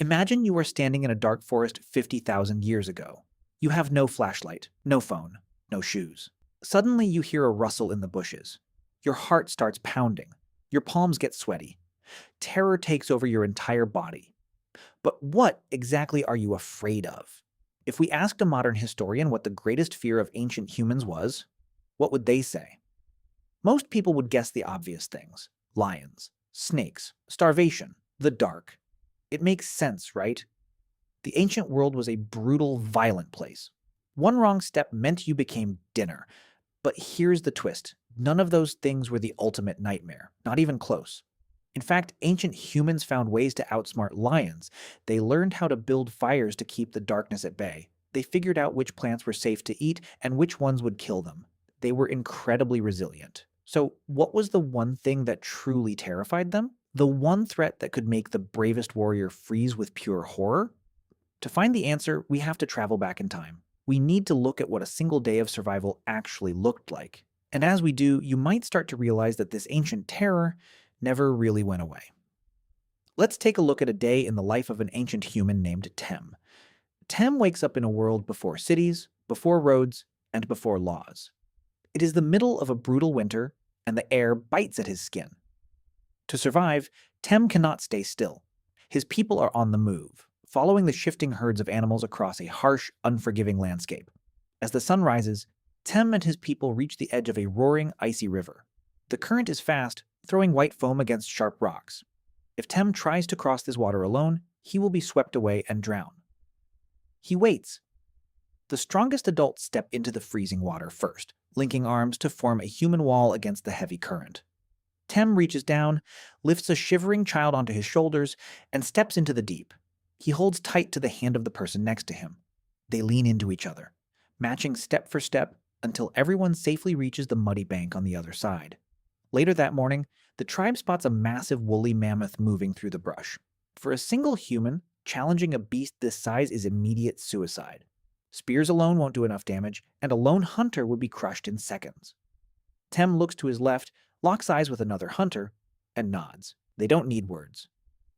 Imagine you are standing in a dark forest 50,000 years ago. You have no flashlight, no phone, no shoes. Suddenly you hear a rustle in the bushes. Your heart starts pounding. Your palms get sweaty. Terror takes over your entire body. But what exactly are you afraid of? If we asked a modern historian what the greatest fear of ancient humans was, what would they say? Most people would guess the obvious things: lions, snakes, starvation, the dark. It makes sense, right? The ancient world was a brutal, violent place. One wrong step meant you became dinner. But here's the twist: none of those things were the ultimate nightmare, not even close. In fact, ancient humans found ways to outsmart lions. They learned how to build fires to keep the darkness at bay. They figured out which plants were safe to eat and which ones would kill them. They were incredibly resilient. So, what was the one thing that truly terrified them? The one threat that could make the bravest warrior freeze with pure horror? To find the answer, we have to travel back in time. We need to look at what a single day of survival actually looked like. And as we do, you might start to realize that this ancient terror never really went away. Let's take a look at a day in the life of an ancient human named Tem. Tem wakes up in a world before cities, before roads, and before laws. It is the middle of a brutal winter, and the air bites at his skin. To survive, Tem cannot stay still. His people are on the move, following the shifting herds of animals across a harsh, unforgiving landscape. As the sun rises, Tem and his people reach the edge of a roaring, icy river. The current is fast, throwing white foam against sharp rocks. If Tem tries to cross this water alone, he will be swept away and drown. He waits. The strongest adults step into the freezing water first, linking arms to form a human wall against the heavy current. Tem reaches down, lifts a shivering child onto his shoulders, and steps into the deep. He holds tight to the hand of the person next to him. They lean into each other, matching step for step until everyone safely reaches the muddy bank on the other side. Later that morning, the tribe spots a massive woolly mammoth moving through the brush. For a single human, challenging a beast this size is immediate suicide. Spears alone won't do enough damage, and a lone hunter would be crushed in seconds. Tem looks to his left, locks eyes with another hunter, and nods. They don't need words.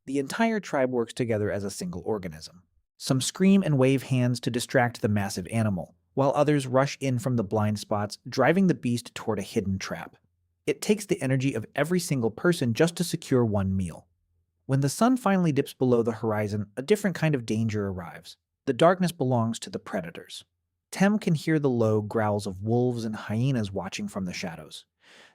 The entire tribe works together as a single organism. Some scream and wave hands to distract the massive animal, while others rush in from the blind spots, driving the beast toward a hidden trap. It takes the energy of every single person just to secure one meal. When the sun finally dips below the horizon, a different kind of danger arrives. The darkness belongs to the predators. Tem can hear the low growls of wolves and hyenas watching from the shadows.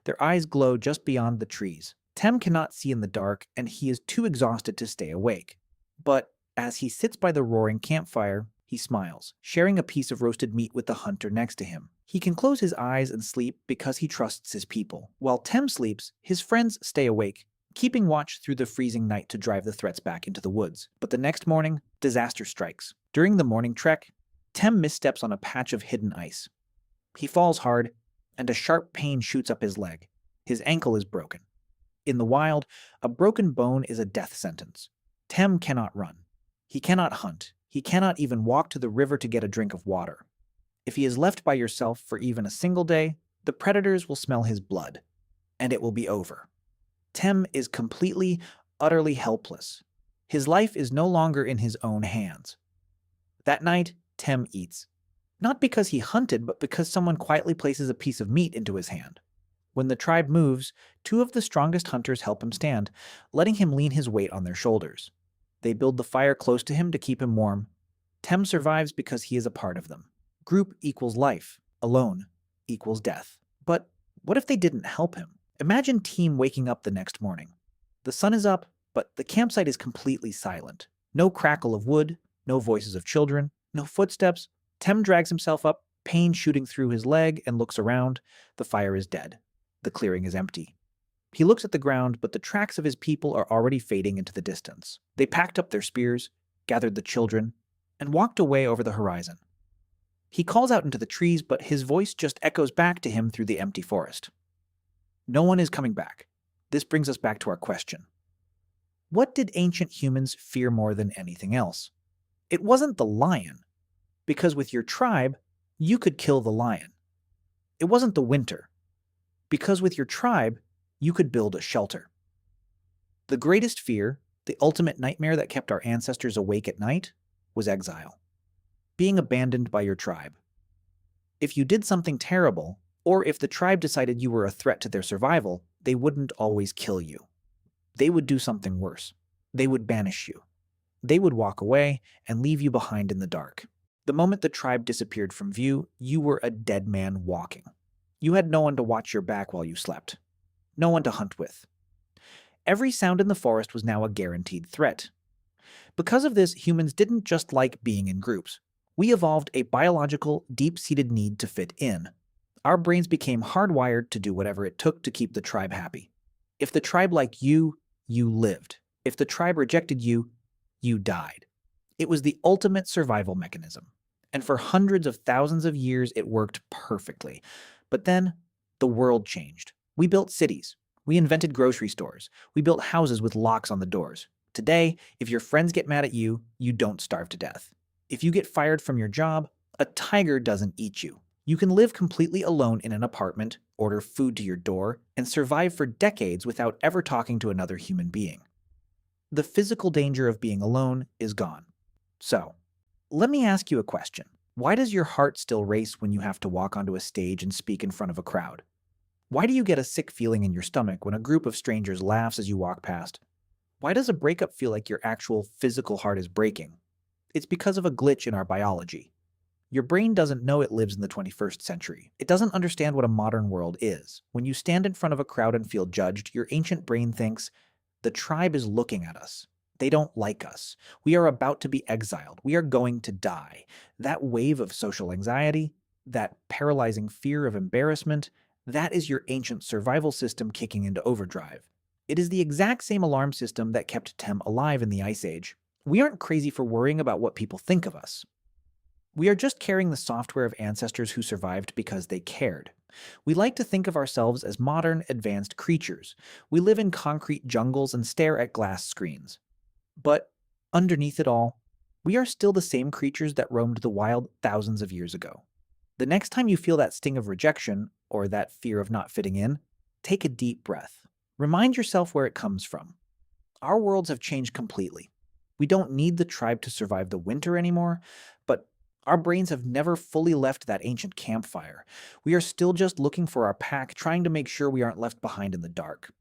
Their eyes glow just beyond the trees. Tem cannot see in the dark, and he is too exhausted to stay awake. But as he sits by the roaring campfire, he smiles, sharing a piece of roasted meat with the hunter next to him. He can close his eyes and sleep because he trusts his people. While Tem sleeps, his friends stay awake, keeping watch through the freezing night to drive the threats back into the woods. But the next morning, disaster strikes. During the morning trek, Tem missteps on a patch of hidden ice. He falls hard, and a sharp pain shoots up his leg. His ankle is broken. In the wild, a broken bone is a death sentence. Tem cannot run. He cannot hunt. He cannot even walk to the river to get a drink of water. If he is left by yourself for even a single day, the predators will smell his blood, and it will be over. Tem is completely, utterly helpless. His life is no longer in his own hands. That night, Tem eats. Not because he hunted, but because someone quietly places a piece of meat into his hand. When the tribe moves, two of the strongest hunters help him stand, letting him lean his weight on their shoulders. They build the fire close to him to keep him warm. Tem survives because he is a part of them. Group equals life. Alone equals death. But what if they didn't help him? Imagine Team waking up the next morning. The sun is up, but the campsite is completely silent. No crackle of wood, no voices of children, no footsteps. Tem drags himself up, pain shooting through his leg, and looks around. The fire is dead. The clearing is empty. He looks at the ground, but the tracks of his people are already fading into the distance. They packed up their spears, gathered the children, and walked away over the horizon. He calls out into the trees, but his voice just echoes back to him through the empty forest. No one is coming back. This brings us back to our question. What did ancient humans fear more than anything else? It wasn't the lion, because with your tribe, you could kill the lion. It wasn't the winter, because with your tribe, you could build a shelter. The greatest fear, The ultimate nightmare that kept our ancestors awake at night was exile, being abandoned by your tribe. If you did something terrible, or if the tribe decided you were a threat to their survival, they wouldn't always kill you. They would do something worse. They would banish you. They would walk away and leave you behind in the dark. The moment the tribe disappeared from view, you were a dead man walking. You had no one to watch your back while you slept, no one to hunt with. Every sound in the forest was now a guaranteed threat. Because of this, humans didn't just like being in groups. We evolved a biological, deep-seated need to fit in. Our brains became hardwired to do whatever it took to keep the tribe happy. If the tribe liked you, you lived. If the tribe rejected you, you died. It was the ultimate survival mechanism. And for hundreds of thousands of years, it worked perfectly. But then, the world changed. We built cities. We invented grocery stores. We built houses with locks on the doors. Today, if your friends get mad at you, you don't starve to death. If you get fired from your job, a tiger doesn't eat you. You can live completely alone in an apartment, order food to your door, and survive for decades without ever talking to another human being. The physical danger of being alone is gone. So, let me ask you a question. Why does your heart still race when you have to walk onto a stage and speak in front of a crowd? Why do you get a sick feeling in your stomach when a group of strangers laughs as you walk past? Why does a breakup feel like your actual physical heart is breaking? It's because of a glitch in our biology. Your brain doesn't know it lives in the 21st century. It doesn't understand what a modern world is. When you stand in front of a crowd and feel judged, your ancient brain thinks, the tribe is looking at us. They don't like us. We are about to be exiled. We are going to die. That wave of social anxiety, that paralyzing fear of embarrassment, that is your ancient survival system kicking into overdrive. It is the exact same alarm system that kept Tem alive in the Ice Age. We aren't crazy for worrying about what people think of us. We are just carrying the software of ancestors who survived because they cared. We like to think of ourselves as modern, advanced creatures. We live in concrete jungles and stare at glass screens. But underneath it all, we are still the same creatures that roamed the wild thousands of years ago. The next time you feel that sting of rejection, or that fear of not fitting in, take a deep breath. Remind yourself where it comes from. Our worlds have changed completely. We don't need the tribe to survive the winter anymore, but our brains have never fully left that ancient campfire. We are still just looking for our pack, trying to make sure we aren't left behind in the dark.